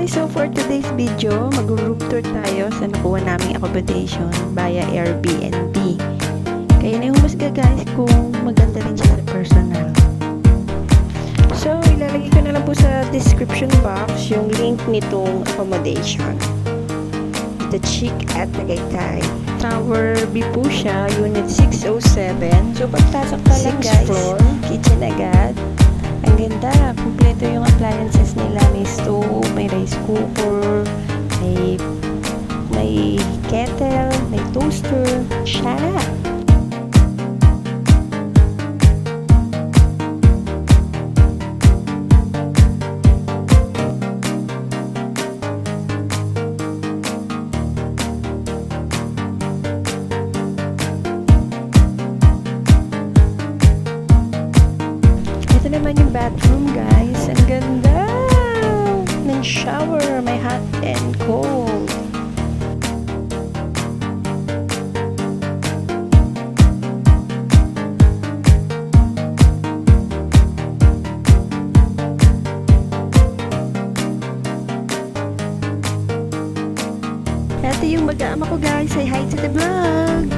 guys, so for today's video, mag-room tour tayo sa nakuha naming accommodation via AirBNB. Kaya na yung humusga guys kung maganda rin siya sa personal. So, ilalagay ko na lang po sa description box yung link nitong accommodation. The Chique at Tagaytay. Tower B po siya, unit 607. So, pagtasok pa lang guys, floor, kitchen agad. Ang ganda, kumpleto yung appliances nila. May stove, may rice cooker, may kettle, may toaster. Shut up! Ito naman yung bathroom guys. Ang ganda ng shower. May hot and cold. Ito yung mag-aama ko guys. Say hi to the vlog.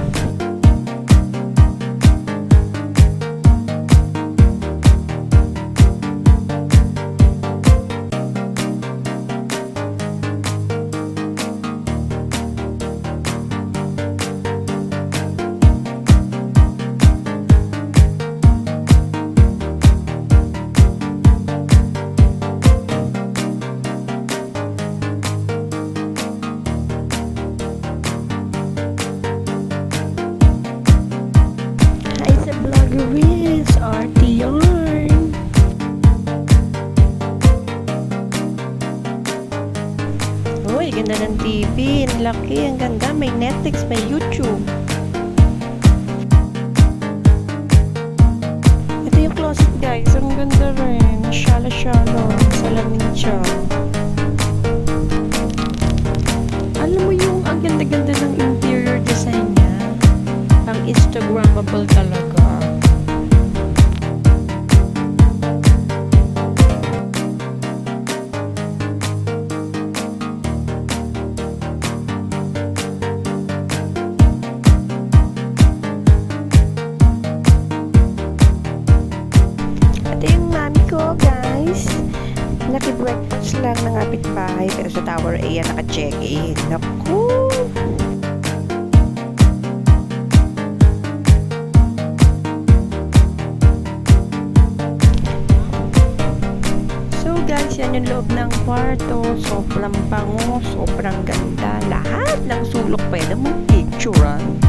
Rance, RT yarn. Uy, ganda ng TV. Ang laki, ang ganda. May Netflix, may YouTube. Ito yung closet guys. Ang ganda rin. Shala-shala. Salamin siya. Alam mo yung ang ganda-ganda ng interior design niya. Ang Instagrammable talaga. Ito yung mami ko guys. Naki-breakfast lang ng kapitbahay pero sa Tower A yan naka-check-in. Naku! So guys, yan yung loob ng kwarto. Sobrang bango, sobrang ganda. Lahat ng sulok pwede mong picturean.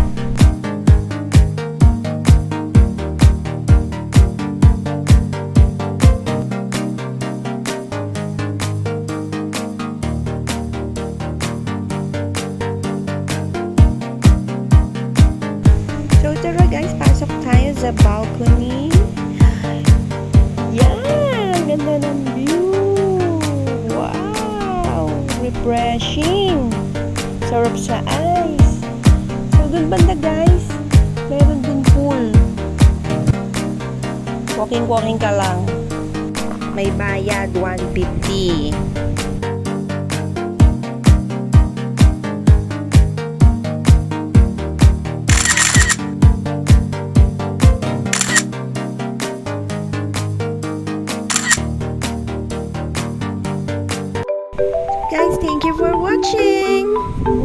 So tara guys, pasok tayo sa balcony. Yan! Ganda ng view! Wow! Refreshing! Sarap sa eyes! So dun banda guys, meron dun pool. Walking ka lang. May bayad, 150. Guys, thank you for watching.